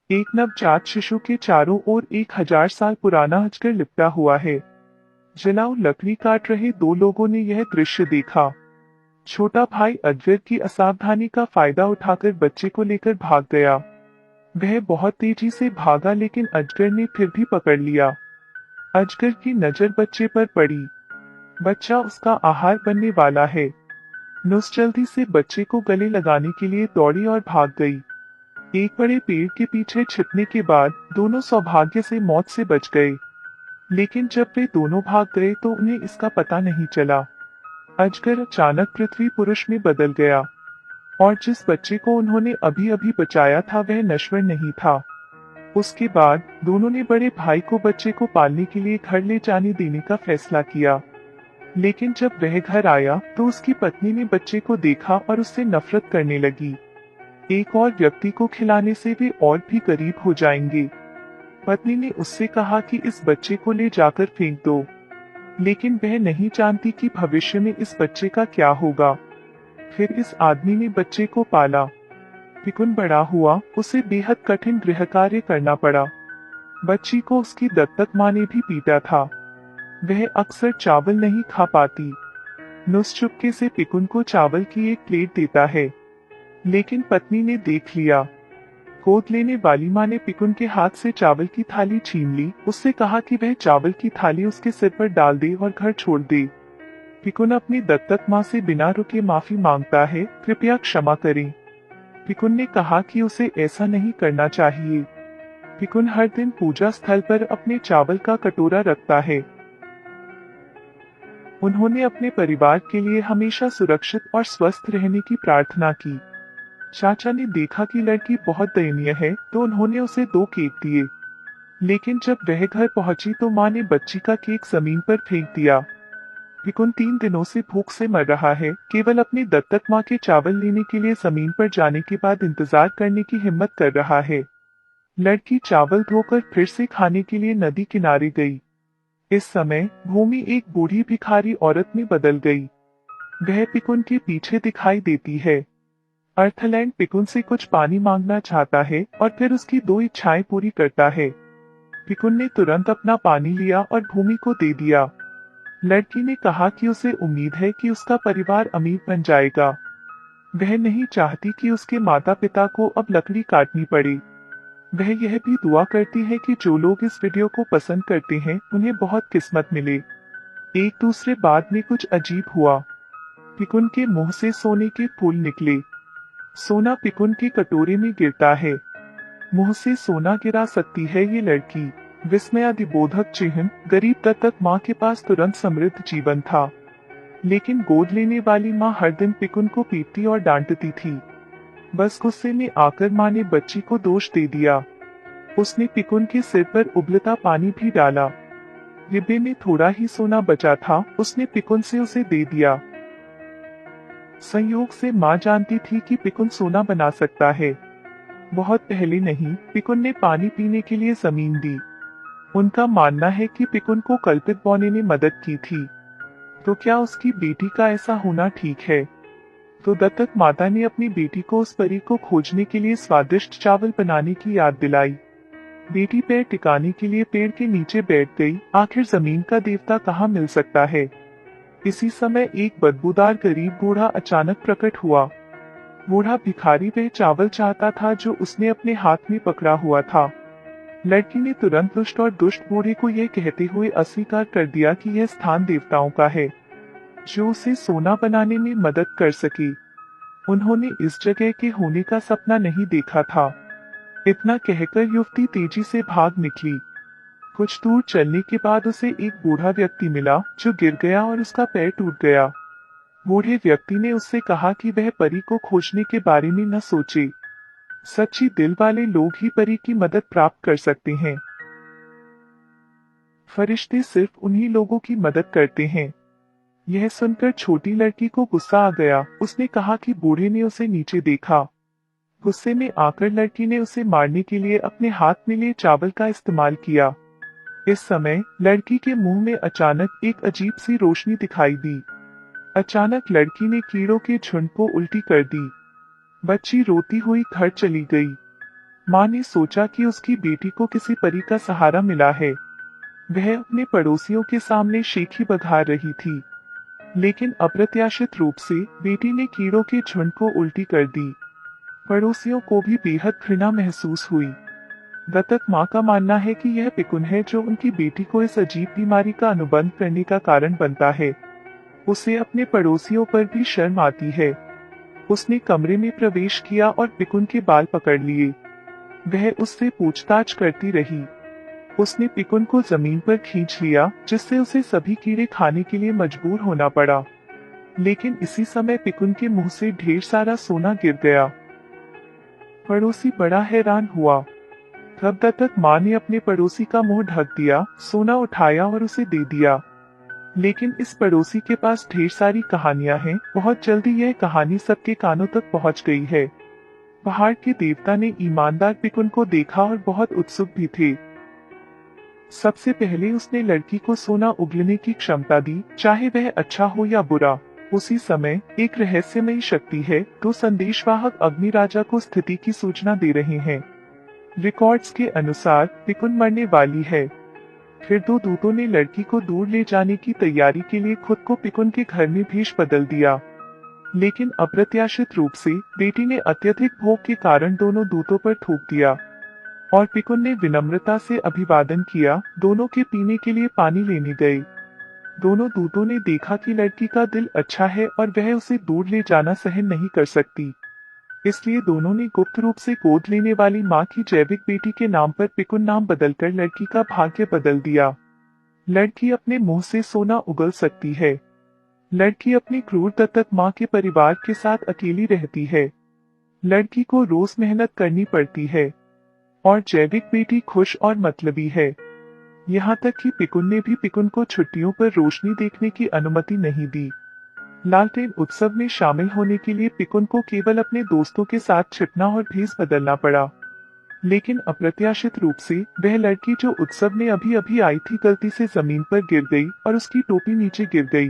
एक नवजात शिशु के चारों ओर 1000 साल पुराना अजगर लिपटा हुआ है। जलाऊ लकड़ी काट रहे दो लोगों ने यह दृश्य देखा। छोटा भाई अजगर की असावधानी का फायदा उठाकर बच्चे को लेकर भाग गया। वह बहुत तेजी से भागा लेकिन अजगर ने फिर भी पकड़ लिया। अजगर की नजर बच्चे पर पड़ी। बच्चा उसका आहार बनने वाला है। नुस जल्दी से बच्चे को गले लगाने के लिए दौड़ी और भाग गई। एक बड़े पेड़ के पीछे छिपने के बाद दोनों सौभाग्य से मौत से बच गए। लेकिन जब वे दोनों भाग गए तो उन्हें इसका पता नहीं चला। अजगर अचानक पृथ्वी पुरुष में बदल गया और जिस बच्चे को उन्होंने अभी अभी बचाया था वह नश्वर नहीं था। उसके बाद दोनों ने बड़े भाई को बच्चे को पालने के लिए घर ले जाने देने का फैसला किया। लेकिन जब वह घर आया तो उसकी पत्नी ने बच्चे को देखा और उससे नफरत करने लगी। एक और व्यक्ति को खिलाने से वे और भी गरीब हो जाएंगे। पत्नी ने उससे कहा कि इस बच्चे को ले जाकर फेंक दो, लेकिन वह नहीं जानती कि भविष्य में इस बच्चे का क्या होगा। फिर इस आदमी ने बच्चे को पाला। पिकुन बड़ा हुआ, उसे बेहद कठिन गृह कार्य करना पड़ा। बच्ची को उसकी दत्तक माँ ने भी पीटा था। वह अक्सर चावल नहीं खा पाती। नुस चुपके से पिकुन को चावल की एक प्लेट देता है, लेकिन पत्नी ने देख लिया। गोद लेने वाली माँ ने पिकुन के हाथ से चावल की थाली छीन ली। उससे कहा कि वह चावल की थाली उसके सिर पर डाल दे और घर छोड़ दे। पिकुन अपनी दत्तक माँ से बिना रुके माफी मांगता है, कृपया क्षमा करें। पिकुन ने कहा कि उसे ऐसा नहीं करना चाहिए। पिकुन हर दिन पूजा स्थल पर अपने चावल का कटोरा रखता है। उन्होंने अपने परिवार के लिए हमेशा सुरक्षित और स्वस्थ रहने की प्रार्थना की। चाचा ने देखा कि लड़की बहुत दयनीय है तो उन्होंने उसे 2 केक दिए। लेकिन जब वह घर पहुंची तो माँ ने बच्ची का केक जमीन पर फेंक दिया। पिकुन 3 दिनों से भूख से मर रहा है, केवल अपनी दत्तक माँ के चावल लेने के लिए जमीन पर जाने के बाद इंतजार करने की हिम्मत कर रहा है। लड़की चावल धोकर फिर से खाने के लिए नदी किनारे गई। इस समय भूमि एक बूढ़ी भिखारी औरत में बदल गई। वह पिकुन के पीछे दिखाई देती है। अर्थलैंड पिकुन से कुछ पानी मांगना चाहता है और फिर उसकी 2 इच्छाएं पूरी करता है। पिकुन ने तुरंत अपना पानी लिया और भूमि को दे दिया। लड़की ने कहा कि उसे उम्मीद है कि उसका परिवार अमीर बन जाएगा। वह नहीं चाहती कि उसके माता पिता को अब लकड़ी काटनी पड़े। वह यह भी दुआ करती है कि जो लोग इस वीडियो को पसंद करते हैं उन्हें बहुत किस्मत मिले। एक दूसरे बाद में कुछ अजीब हुआ। पिकुन के मुंह से सोने के फूल निकले। सोना पिकुन के कटोरे में गिरता है। मुंह से सोना गिरा सकती है ये लड़की। विस्मयादिबोधक चिन्ह। गरीब दत्तक माँ के पास तुरंत समृद्ध जीवन था, लेकिन गोद लेने वाली माँ हर दिन पिकुन को पीटती और डांटती थी। बस गुस्से में आकर माँ ने बच्ची को दोष दे दिया। उसने पिकुन के सिर पर उबलता पानी भी डाला। डिब्बे में थोड़ा ही सोना बचा था, उसने पिकुन से उसे दे दिया। संयोग से माँ जानती थी कि पिकुन सोना बना सकता है। बहुत पहले नहीं, पिकुन ने पानी पीने के लिए जमीन दी। उनका मानना है कि पिकुन को कल्पित बौने ने मदद की थी। तो क्या उसकी बेटी का ऐसा होना ठीक है? तो दत्तक माता ने अपनी बेटी को उस परी को खोजने के लिए स्वादिष्ट चावल बनाने की याद दिलाई। बेटी पैर टिकाने के लिए पेड़ के नीचे बैठ गई। आखिर जमीन का देवता कहाँ मिल सकता है? इसी समय एक बदबूदार गरीब बूढ़ा अचानक प्रकट हुआ। बूढ़ा भिखारी वह चावल चाहता था जो उसने अपने हाथ में पकड़ा हुआ था। लड़की ने तुरंत दुष्ट और दुष्ट बूढ़े को यह कहते हुए अस्वीकार कर दिया कि यह स्थान देवताओं का है, जो उसे सोना बनाने में मदद कर सके। उन्होंने इस जगह के होने का सपना नहीं देखा था। इतना कहकर युवती तेजी से भाग निकली। कुछ दूर चलने के बाद उसे एक बूढ़ा व्यक्ति मिला जो गिर गया और उसका पैर टूट गया। बूढ़े व्यक्ति ने उससे कहा कि वह परी को खोजने के बारे में न सोचे। सच्ची दिल वाले लोग ही परी की मदद प्राप्त कर सकते हैं। फरिश्ते सिर्फ उन्हीं लोगों की मदद करते हैं। यह सुनकर छोटी लड़की को गुस्सा आ गया। उसने कहा कि बूढ़े ने उसे नीचे देखा। गुस्से में आकर लड़की ने उसे मारने के लिए अपने हाथ में लिए चावल का इस्तेमाल किया। इस समय लड़की के मुंह में अचानक एक अजीब सी रोशनी दिखाई दी। अचानक लड़की ने कीड़ों के झुंड को उल्टी कर दी। बच्ची रोती हुई घर चली गई। माँ ने सोचा कि उसकी बेटी को किसी परी का सहारा मिला है। वह अपने पड़ोसियों के सामने शेखी बघार रही थी, लेकिन अप्रत्याशित रूप से बेटी ने कीड़ों के झुंड को उल्टी कर दी। पड़ोसियों को भी बेहद घृणा महसूस हुई। दत्तक माँ का मानना है कि यह पिकुन है जो उनकी बेटी को इस अजीब बीमारी का अनुबंध करने का कारण बनता है। उसे अपने पड़ोसियों पर भी शर्म आती है। उसने कमरे में प्रवेश किया और पिकुन के बाल पकड़ लिए। वह उससे पूछताछ करती रही। उसने पिकुन को जमीन पर खींच लिया, जिससे उसे सभी कीड़े खाने के लिए मजबूर होना पड़ा। लेकिन इसी समय पिकुन के मुंह से ढेर सारा सोना गिर गया। पड़ोसी बड़ा हैरान हुआ। तब दत्तक माँ ने अपने पड़ोसी का मुंह ढक दिया, सोना उठाया और उसे दे दिया। लेकिन इस पड़ोसी के पास ढेर सारी कहानियां हैं। बहुत जल्दी यह कहानी सबके कानों तक पहुंच गई है। पहाड़ के देवता ने ईमानदार पिकुन को देखा और बहुत उत्सुक भी थे। सबसे पहले उसने लड़की को सोना उगलने की क्षमता दी, चाहे वह अच्छा हो या बुरा। उसी समय एक रहस्यमयी शक्ति है। दो संदेशवाहक अग्नि राजा को स्थिति की सूचना दे रहे हैं। रिकॉर्ड्स के अनुसार पिकुन मरने वाली है। फिर दो दूतों ने लड़की को दूर ले जाने की तैयारी के लिए खुद को पिकुन के घर में भेष बदल दिया। लेकिन अप्रत्याशित रूप से बेटी ने अत्यधिक भोग के कारण दोनों दूतों पर थूक दिया और पिकुन ने विनम्रता से अभिवादन किया। दोनों के पीने के लिए पानी लेने गए। दोनों दूतों ने देखा कि लड़की का दिल अच्छा है और वह उसे दूर ले जाना सहन नहीं कर सकती। इसलिए दोनों ने गुप्त रूप से गोद लेने वाली माँ की जैविक बेटी के नाम पर पिकुन नाम बदलकर लड़की का भाग्य बदल दिया। लड़की अपने मुंह से सोना उगल सकती है। लड़की अपनी क्रूर दत्तक माँ के परिवार के साथ अकेली रहती है। लड़की को रोज मेहनत करनी पड़ती है और जैविक बेटी खुश और मतलबी है। यहाँ तक कि पिकुन ने भी पिकुन को छुट्टियों पर रोशनी देखने की अनुमति नहीं दी। लालटेन उत्सव में शामिल होने के लिए पिकुन को केवल अपने दोस्तों के साथ छिपना और भेष बदलना पड़ा। लेकिन अप्रत्याशित रूप से वह लड़की जो उत्सव में अभी अभी आई थी गलती से जमीन पर गिर गई और उसकी टोपी नीचे गिर गई।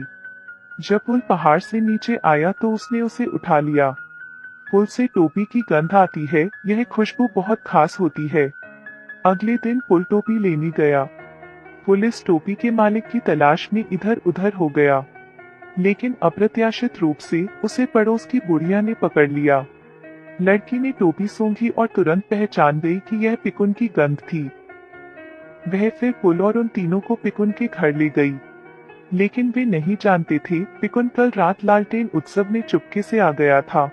जब पुल पहाड़ से नीचे आया तो उसने उसे उठा लिया। पुल से टोपी की गंध आती है। यह खुशबू बहुत खास होती है। अगले दिन पुल टोपी लेने गया। पुलिस टोपी के मालिक की तलाश में इधर उधर हो गया, लेकिन अप्रत्याशित रूप से उसे पड़ोस की बुढ़िया ने पकड़ लिया। लड़की ने टोपी सूंघी और तुरंत पहचान गई कि यह पिकुन की गंध थी। वह फिर पुल और उन तीनों को पिकुन के घर ले गई, लेकिन वे नहीं जानते थे पिकुन कल रात लालटेन उत्सव में चुपके से आ गया था।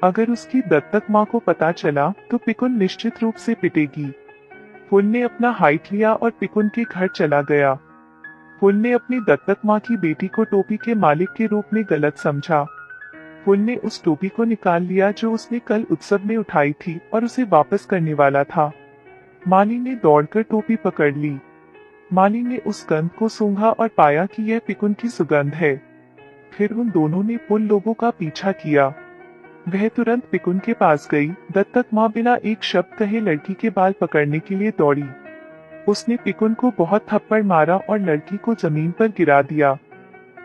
अगर उसकी दत्तक माँ को पता चला तो पिकुन निश्चित रूप से पिटेगी। पुल ने अपना हाइट लिया और पिकुन के घर चला गया। पुल ने अपनी दत्तक माँ की बेटी को टोपी के मालिक के रूप में गलत समझा। पुल ने उस टोपी को निकाल लिया जो उसने कल उत्सव में उठाई थी और उसे वापस करने वाला था। माली ने दौड़कर टोपी पकड़ ली। माली ने उस गंध को सूंघा और पाया कि यह पिकुन की सुगंध है। फिर उन दोनों ने पुल लोगों का पीछा किया। वह तुरंत पिकुन के पास गई। दत्तक माँ बिना एक शब्द कहे लड़की के बाल पकड़ने के लिए दौड़ी। उसने पिकुन को बहुत थप्पड़ मारा और लड़की को जमीन पर गिरा दिया।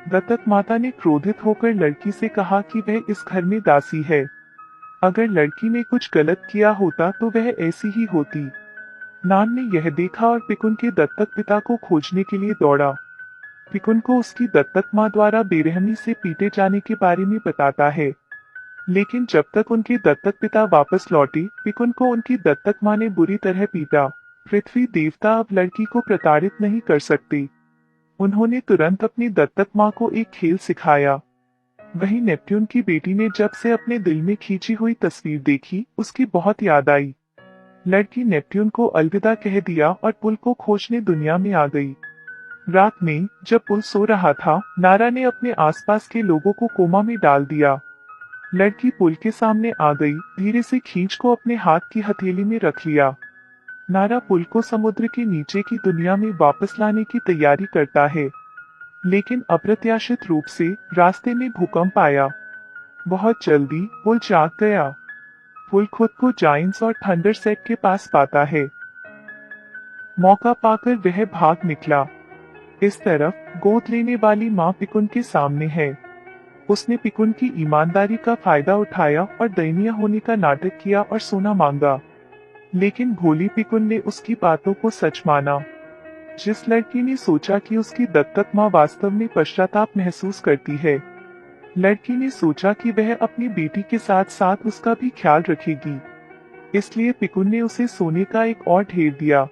दत्तक माता ने क्रोधित होकर लड़की से कहा कि वह इस घर में दासी है। अगर लड़की ने कुछ गलत किया होता तो वह ऐसी ही होती। नान ने यह देखा और पिकुन के दत्तक पिता को खोजने के लिए दौड़ा। पिकुन को उसकी दत्तक माँ द्वारा बेरहमी से पीटे जाने के बारे में बताता है, लेकिन जब तक उनके दत्तक पिता वापस लौटे पिकुन को उनकी दत्तक माँ ने बुरी तरह पीटा। पृथ्वी देवता अब लड़की को प्रताड़ित नहीं कर सकते। उन्होंने तुरंत अपनी दत्तक माँ को एक खेल सिखाया। वहीं नेपट्यून की बेटी ने जब से अपने दिल में खींची हुई तस्वीर देखी उसकी बहुत याद आई। लड़की नेपट्यून को अलविदा कह दिया और पुल को खोजने दुनिया में आ गई। रात में जब पुल सो रहा था नारा ने अपने आसपास के लोगों को कोमा में डाल दिया। लड़की पुल के सामने आ गई। धीरे से खींच को अपने हाथ की हथेली में रख लिया। नारा पुल को समुद्र के नीचे की दुनिया में वापस लाने की तैयारी करता है, लेकिन अप्रत्याशित रूप से रास्ते में भूकंप आया। बहुत जल्दी पुल जाग गया। पुल खुद को जायंट्स और थंडर सेट के पास पाता है। मौका पाकर वह भाग निकला। इस तरफ गोद लेने वाली माँ पिकुन के सामने है। उसने पिकुन की ईमानदारी का फायदा उठाया और दयनीय होने का नाटक किया और सोना मांगा। लेकिन भोली पिकुन ने उसकी बातों को सच माना। जिस लड़की ने सोचा कि उसकी दत्तक माँ वास्तव में पश्चाताप महसूस करती है, लड़की ने सोचा कि वह अपनी बेटी के साथ साथ उसका भी ख्याल रखेगी। इसलिए पिकुन ने उसे सोने का एक और ढेर दिया।